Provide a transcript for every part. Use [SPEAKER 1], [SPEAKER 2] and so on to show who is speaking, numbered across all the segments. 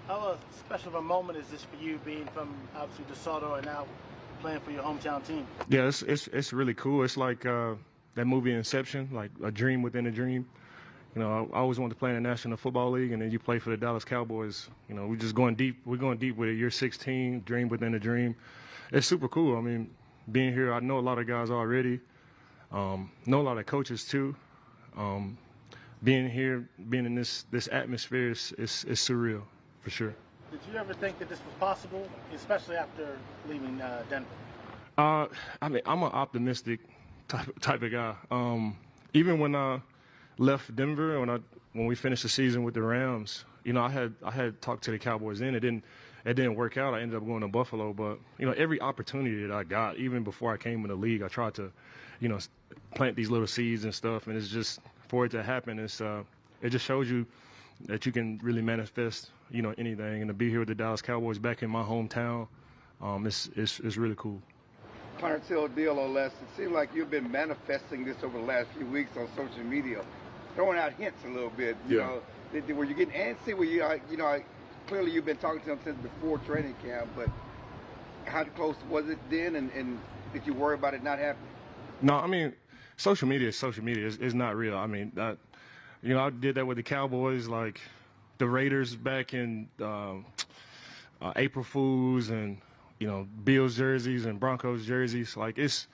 [SPEAKER 1] How special of a moment is this for you, being from obviously DeSoto and now playing for your hometown team?
[SPEAKER 2] Yeah, it's really cool. It's like that movie Inception, like a dream within a dream. You know, I always wanted to play in the National Football League, and then you play for the Dallas Cowboys. You know, we're just going deep. We're going deep with it. Year 16, dream within a dream. It's super cool. I mean, being here, I know a lot of guys already. Know a lot of coaches too. Being here, being in this atmosphere is surreal, for sure.
[SPEAKER 1] Did you ever think that this was possible, especially after leaving Denver?
[SPEAKER 2] I mean, I'm an optimistic type of guy. Even when I left Denver, when we finished the season with the Rams, you know, I had talked to the Cowboys then. It didn't work out. I ended up going to Buffalo, but you know, every opportunity that I got, even before I came in the league, I tried to, you know, plant these little seeds and stuff. And it's just, for it to happen, it just shows you that you can really manifest, you know, anything. And to be here with the Dallas Cowboys back in my hometown, it's really cool.
[SPEAKER 3] Clarence Hill, deal or less. It seems like you've been manifesting this over the last few weeks on social media, throwing out hints a little bit. You know, were you getting antsy? Were you, clearly you've been talking to him since before training camp, but how close was it then? And did you worry about it not happening?
[SPEAKER 2] No, I mean, social media is social media. It's not real. I mean, you know, I did that with the Cowboys, like the Raiders back in April Fools, and you know, Bills jerseys and Broncos jerseys. Like it's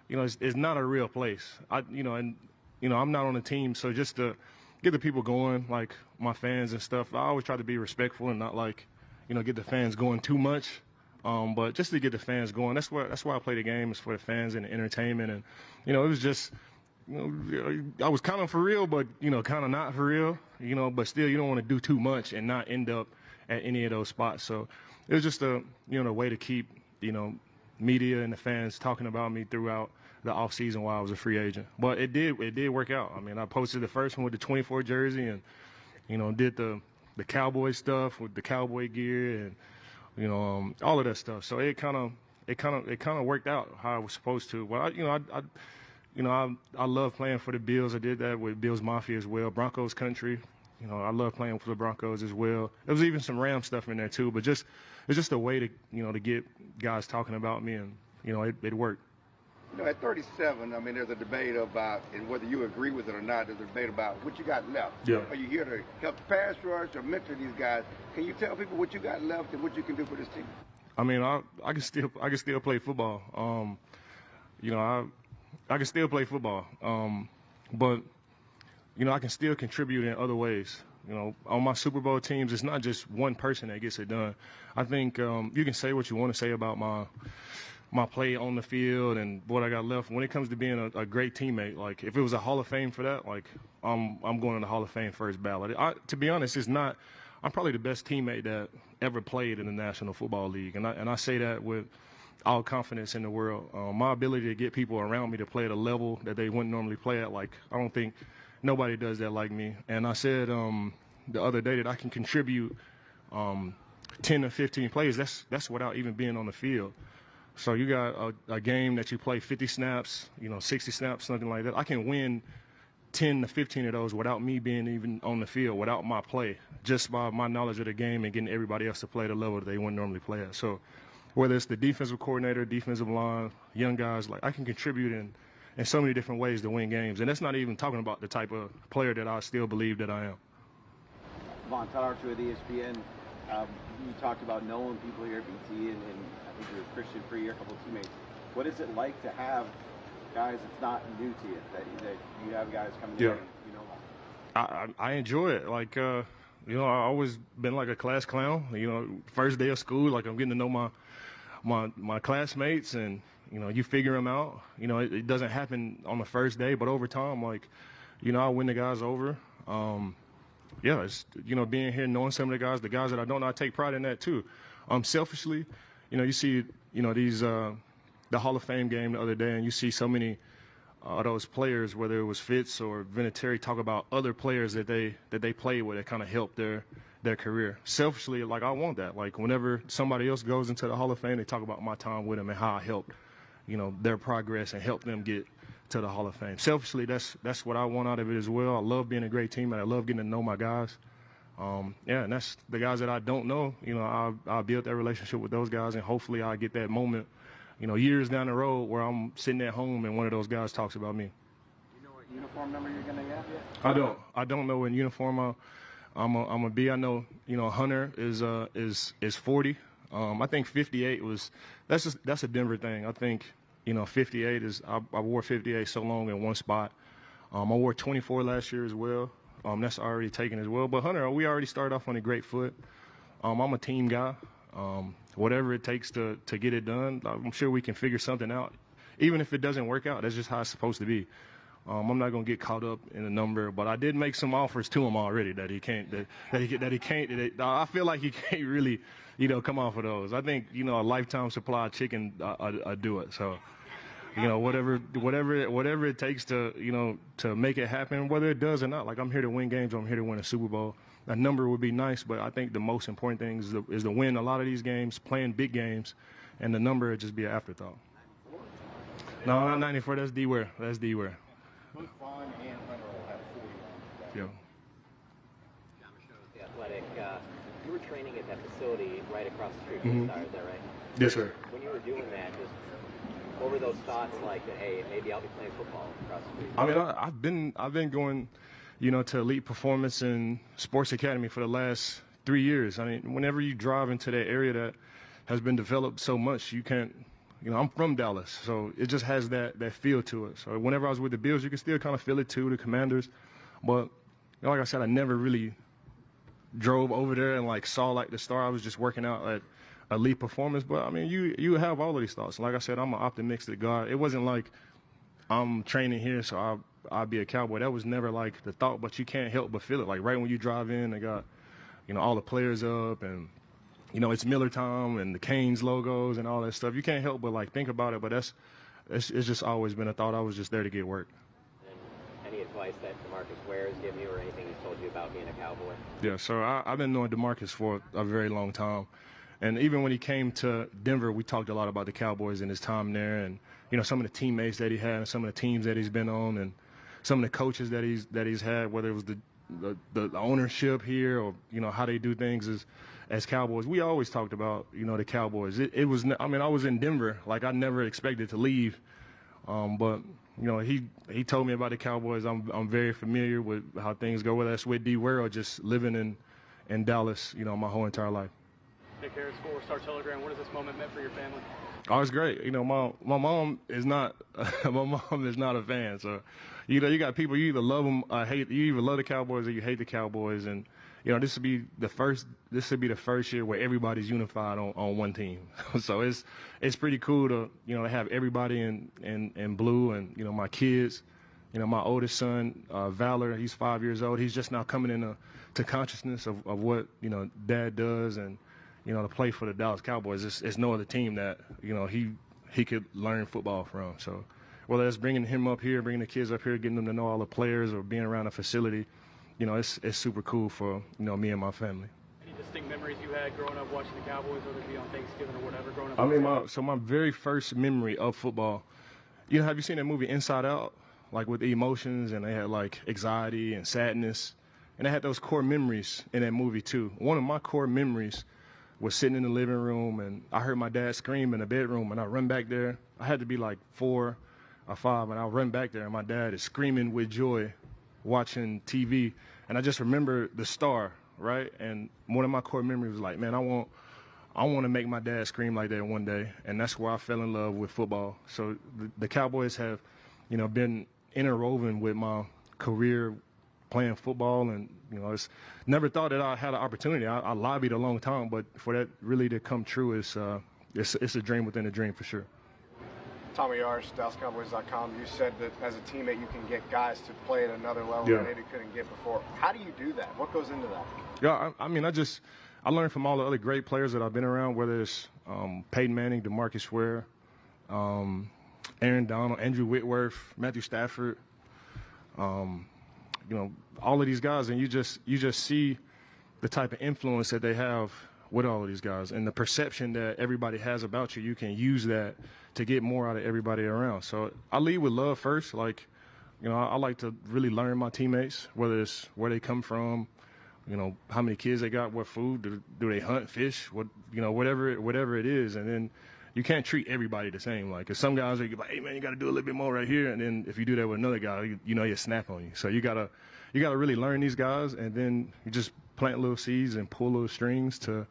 [SPEAKER 2] not a real place. I'm not on the team, so just to get the people going, like my fans and stuff, I always try to be respectful and not like, you know, get the fans going too much. But just to get the fans going, that's why I play the game, is for the fans and the entertainment. And you know, it was just, you know, I was kind of for real, but you know, kind of not for real. You know, but still, you don't want to do too much and not end up at any of those spots. So it was just a way to keep, you know, media and the fans talking about me throughout the off season while I was a free agent. But it did work out. I mean, I posted the first one with the 24 jersey, and you know, did the Cowboy stuff with the Cowboy gear, and you know, all of that stuff. So it kind of worked out how I was supposed to. Well, I love playing for the Bills. I did that with Bills Mafia as well, Broncos country. You know, I love playing for the Broncos as well. There was even some Ram stuff in there too, but it's just a way to, you know, to get guys talking about me, and you know, it worked.
[SPEAKER 3] You know, at 37, I mean, there's a debate about, and whether you agree with it or not, there's a debate about what you got left.
[SPEAKER 2] Yeah.
[SPEAKER 3] Are you here to help the pass rush or mentor these guys? Can you tell people what you got left and what you can do for this team?
[SPEAKER 2] I mean, I can still play football. You know, I can still play football. But you know, I can still contribute in other ways. You know, on my Super Bowl teams, it's not just one person that gets it done. I think you can say what you want to say about my play on the field and what I got left. When it comes to being a great teammate, like if it was a Hall of Fame for that, like I'm going in the Hall of Fame first ballot. To be honest, it's not. I'm probably the best teammate that ever played in the National Football League, and I say that with all confidence in the world. My ability to get people around me to play at a level that they wouldn't normally play at, like I don't think nobody does that like me. And I said the other day that I can contribute 10 to 15 plays. That's without even being on the field. So you got a game that you play 50 snaps, you know, 60 snaps, something like that. I can win 10 to 15 of those without me being even on the field, without my play, just by my knowledge of the game and getting everybody else to play at a level that they wouldn't normally play at. So whether it's the defensive coordinator, defensive line, young guys, like I can contribute in so many different ways to win games. And that's not even talking about the type of player that I still believe that I am.
[SPEAKER 4] Von Todd Archer with ESPN. You talked about knowing people here at BT, and I think you're a Christian for your couple of teammates. What is it like to have guys it's not new to you, that you have guys coming in and you know?
[SPEAKER 2] I enjoy it. Like, you know, I always been like a class clown. You know, first day of school, like I'm getting to know my classmates, and you know, you figure them out. You know, it doesn't happen on the first day, but over time, like, you know, I win the guys over. Yeah, it's, you know, being here, knowing some of the guys that I don't know, I take pride in that too. Selfishly, you know, you see, you know, these the Hall of Fame game the other day, and you see so many of those players, whether it was Fitz or Vinatieri, talk about other players that they played with that kind of helped their career. Selfishly, like I want that. Like whenever somebody else goes into the Hall of Fame, they talk about my time with them and how I helped, you know, their progress and helped them get to the Hall of Fame. Selfishly, that's what I want out of it as well. I love being a great teammate. I love getting to know my guys. Yeah, and that's the guys that I don't know. You know, I'll build that relationship with those guys, and hopefully I'll get that moment, you know, years down the road where I'm sitting at home and one of those guys talks about me.
[SPEAKER 4] You know what uniform number you're going to get yet?
[SPEAKER 2] I don't know what uniform I'm gonna be. I know, you know, Hunter is 40. I think 58 that's a Denver thing. I think, you know, 58 is I wore 58 so long in one spot. I wore 24 last year as well. That's already taken as well. But Hunter, we already started off on a great foot. I'm a team guy. Whatever it takes to get it done, I'm sure we can figure something out. Even if it doesn't work out, that's just how it's supposed to be. I'm not gonna get caught up in the number, but I did make some offers to him already that he can't. I feel like he can't really, you know, come off of those. I think, you know, a lifetime supply of chicken do it. So, you know, whatever it takes to, you know, to make it happen, whether it does or not. Like, I'm here to win games. I'm here to win a Super Bowl. A number would be nice, but I think the most important thing is to win a lot of these games, playing big games, and the number would just be an afterthought. No, not 94. That's D-Ware. That's D-Ware.
[SPEAKER 4] Both Vaughn and Hunter will have 41.
[SPEAKER 2] Yeah.
[SPEAKER 5] John Michaud, The Athletic. You were training at that facility right across the street from the Star, is that right?
[SPEAKER 2] Yes, sir.
[SPEAKER 5] When you were doing that, just what were those thoughts like that, hey, maybe I'll be playing football across the street?
[SPEAKER 2] I mean, I've been going, you know, to Elite Performance and Sports Academy for the last 3 years. I mean, whenever you drive into that area that has been developed so much, you can't. You know, I'm from Dallas, so it just has that feel to it. So whenever I was with the Bills, you can still kind of feel it too, the Commanders. But, you know, like I said, I never really drove over there and, like, saw, like, the Star. I was just working out at Elite Performance. But, I mean, you have all of these thoughts. Like I said, I'm an optimistic guy. It wasn't like I'm training here, so I'll be a Cowboy. That was never, like, the thought. But you can't help but feel it. Like, right when you drive in, they got, you know, all the players up and, you know, it's Miller time and the Canes logos and all that stuff. You can't help but, like, think about it, but it's just always been a thought. I was just there to get work.
[SPEAKER 5] And any advice that DeMarcus Ware has given you or anything he's told you about being a Cowboy?
[SPEAKER 2] Yeah, so I've been knowing DeMarcus for a very long time. And even when he came to Denver, we talked a lot about the Cowboys and his time there and, you know, some of the teammates that he had and some of the teams that he's been on and some of the coaches that he's had, whether it was the ownership here or, you know, how they do things as Cowboys. We always talked about, you know, the Cowboys. It was, I mean, I was in Denver. Like, I never expected to leave. But, you know, he told me about the Cowboys. I'm very familiar with how things go, whether that's with D-Ware or just living in Dallas, you know, my whole entire life.
[SPEAKER 6] Nick Harris, 4-Star Telegram. What has this moment meant for your family?
[SPEAKER 2] Oh, it's great. You know, my mom is not my mom is not a fan. So, you know, you got people, you either love them, hate. You either love the Cowboys or you hate the Cowboys. And, you know, this would be the first year where everybody's unified on one team. So it's pretty cool to, you know, have everybody in blue. And, you know, my kids, you know, my oldest son, Valor, he's 5 years old. He's just now coming into consciousness of what, you know, Dad does and, you know, to play for the Dallas Cowboys. It's no other team that, you know, he could learn football from. So whether it's bringing him up here, bringing the kids up here, getting them to know all the players or being around a facility, you know, it's super cool for, you know, me and my family.
[SPEAKER 6] Any distinct memories you had growing up watching the Cowboys, whether it be on Thanksgiving or whatever, growing up?
[SPEAKER 2] I mean, my very first memory of football, you know, have you seen that movie Inside Out? Like with the emotions, and they had like anxiety and sadness, and they had those core memories in that movie too. One of my core memories was sitting in the living room, and I heard my dad scream in the bedroom, and I run back there. I had to be like 4 or 5, and I run back there, and my dad is screaming with joy watching TV. And I just remember the Star, right? And one of my core memories was like, man, I want to make my dad scream like that one day. And that's where I fell in love with football. So the Cowboys have, you know, been interwoven with my career playing football, and, you know, it's never thought that I had an opportunity. I lobbied a long time, but for that really to come true, it's a dream within a dream for sure.
[SPEAKER 7] Tommy Yarsh, DallasCowboys.com. You said that as a teammate you can get guys to play at another level
[SPEAKER 2] Yeah.
[SPEAKER 7] that maybe couldn't get before. How do you do that? What goes into that?
[SPEAKER 2] Yeah, I mean, I learned from all the other great players that I've been around, whether it's Peyton Manning, DeMarcus Ware, Aaron Donald, Andrew Whitworth, Matthew Stafford, you know, all of these guys, and you just see the type of influence that they have with all of these guys and the perception that everybody has about you. You can use that to get more out of everybody around. So I lead with love first. Like, you know, I like to really learn my teammates, whether it's where they come from, how many kids they got, what food, do they hunt, fish, whatever it is. And then you can't treat everybody the same. Like, if some guys are like, hey man, you got to do a little bit more right here. And then if you do that with another guy, he'll snap on you. So you gotta really learn these guys, and then you just plant little seeds and pull little strings to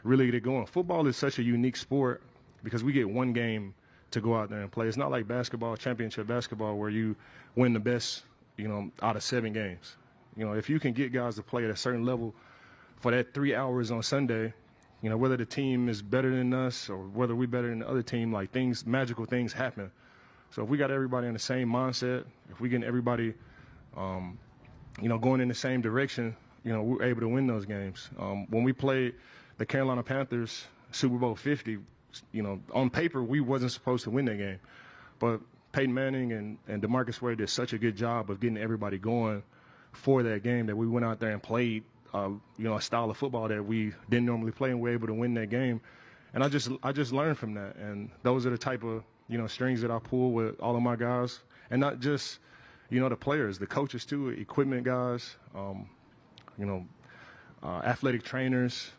[SPEAKER 2] really get it going. Football is such a unique sport because we get one game to go out there and play. It's not like basketball, championship basketball, where you win the best, out of 7 games. If you can get guys to play at a certain level for that 3 hours on Sunday, whether the team is better than us or whether we're better than the other team, like magical things happen. So if we got everybody in the same mindset, if we get everybody, going in the same direction, we're able to win those games. When we played the Carolina Panthers Super Bowl 50, on paper we wasn't supposed to win that game, but Peyton Manning and DeMarcus Ware did such a good job of getting everybody going for that game that we went out there and played, a style of football that we didn't normally play, and we were able to win that game. And I just learned from that, and those are the type of strings that I pull with all of my guys, and not just the players, the coaches too, equipment guys, athletic trainers,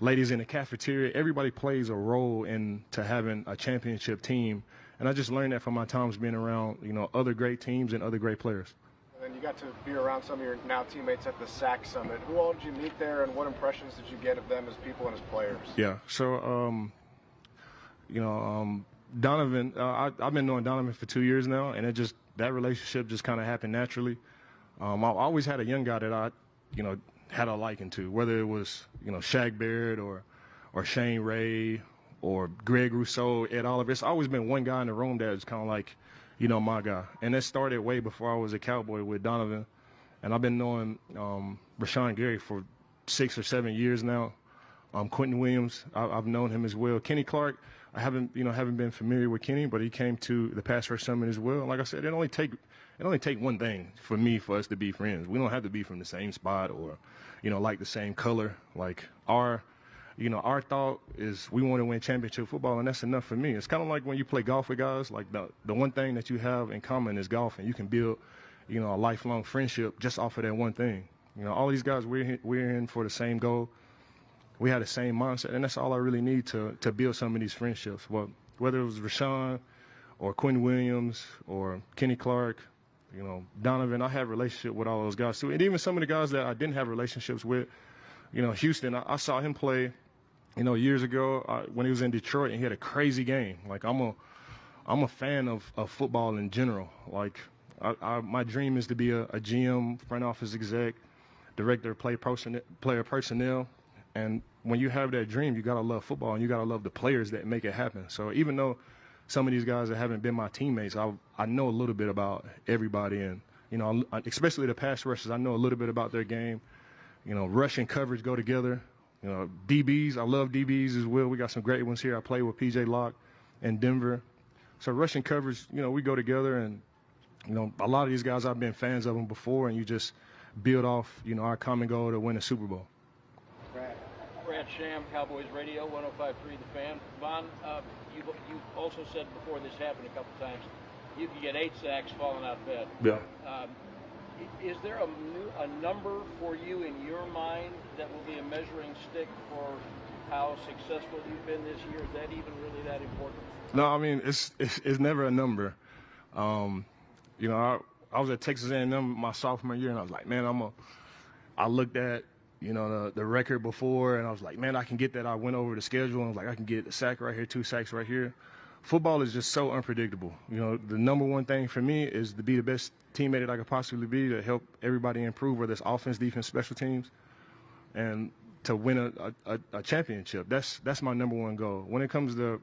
[SPEAKER 2] ladies in the cafeteria. Everybody plays a role into having a championship team, and I just learned that from my times being around other great teams and other great players.
[SPEAKER 7] And then you got to be around some of your now teammates at the SAC Summit. Who all did you meet there, and what impressions did you get of them as people and as players?
[SPEAKER 2] Yeah, so Donovan, I've been knowing Donovan for 2 years now, and that relationship just kind of happened naturally. I always had a young guy that I had a liking to, whether it was Shaq Barrett or Shane Ray or Greg Rousseau, Ed Oliver. It's always been one guy in the room that was kind of like my guy, and that started way before I was a Cowboy with Donovan, and I've been knowing Rashawn Gary for 6 or 7 years now. Quentin Williams, I've known him as well. Kenny Clark, I haven't been familiar with Kenny, but he came to the Pass Rush Summit as well. Like I said, it only take one thing for us to be friends. We don't have to be from the same spot or like the same color. Like our thought is we want to win championship football, and that's enough for me. It's kind of like when you play golf with guys. Like the one thing that you have in common is golf, and you can build a lifelong friendship just off of that one thing. All these guys, we're in for the same goal. We had the same mindset, and that's all I really need to build some of these friendships. Well, whether it was Rashawn or Quentin Williams or Kenny Clark, Donovan, I have a relationship with all those guys too. And even some of the guys that I didn't have relationships with, Houston, I saw him play, years ago when he was in Detroit, and he had a crazy game. Like, I'm a fan of football in general. Like, my dream is to be a GM, front office exec, director of player personnel. And when you have that dream, you got to love football, and you got to love the players that make it happen. So even though some of these guys that haven't been my teammates, I know a little bit about everybody, and, especially the pass rushers, I know a little bit about their game. Rush and coverage go together. DBs, I love DBs as well. We got some great ones here. I play with P.J. Locke in Denver. So rush and coverage, we go together, and, a lot of these guys, I've been fans of them before, and you just build off, our common goal to win a Super Bowl.
[SPEAKER 8] Brad Sham, Cowboys Radio, 105.3 The Fan. Von, you've also said before this happened a couple times, you could get 8 sacks falling out of bed.
[SPEAKER 2] Yeah.
[SPEAKER 8] Is there a number for you in your mind that will be a measuring stick for how successful you've been this year? Is that even really that important?
[SPEAKER 2] No, I mean, it's never a number. I was at Texas A&M my sophomore year, and I was like, man, I looked at the record before, and I was like, man, I can get that. I went over the schedule, and I was like, I can get a sack right here, 2 sacks right here. Football is just so unpredictable. The number one thing for me is to be the best teammate that I could possibly be, to help everybody improve, whether it's offense, defense, special teams, and to win a championship. That's my number one goal. When it comes to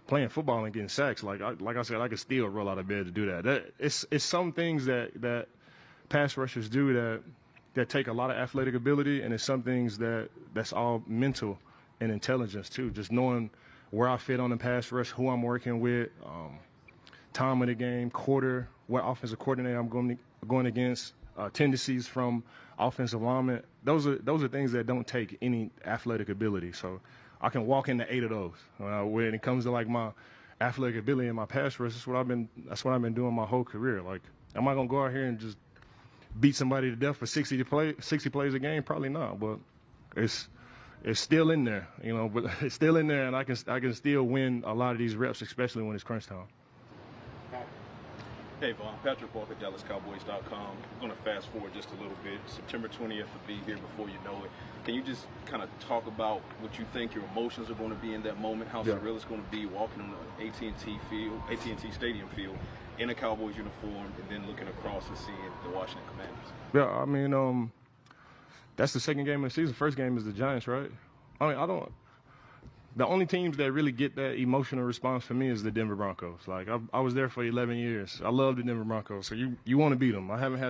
[SPEAKER 2] playing football and getting sacks, like I said, I could still roll out of bed to do that. It's some things that pass rushers do that take a lot of athletic ability, and it's some things that's all mental and intelligence too. Just knowing where I fit on the pass rush, who I'm working with, time of the game, quarter, what offensive coordinator I'm going against, tendencies from offensive linemen. Those are things that don't take any athletic ability. So I can walk into 8 of those. When it comes to like my athletic ability and my pass rush, that's what I've been doing my whole career. Like, am I gonna go out here and just beat somebody to death for 60 plays a game? Probably not, but it's still in there, you know. But it's still in there, and I can still win a lot of these reps, especially when it's crunch time.
[SPEAKER 9] Hey, Vaughn. Patrick Walker, DallasCowboys.com. I'm going to fast forward just a little bit. September 20th will be here before you know it. Can you just kind of talk about what you think your emotions are going to be in that moment, how surreal it's going to be walking on the AT&T Stadium field in a Cowboys uniform, and then looking across and seeing the Washington Commanders?
[SPEAKER 2] Yeah, I mean, that's the second game of the season. First game is the Giants, right? I mean, the only teams that really get that emotional response for me is the Denver Broncos. Like, I was there for 11 years. I love the Denver Broncos. So you want to beat them. I haven't had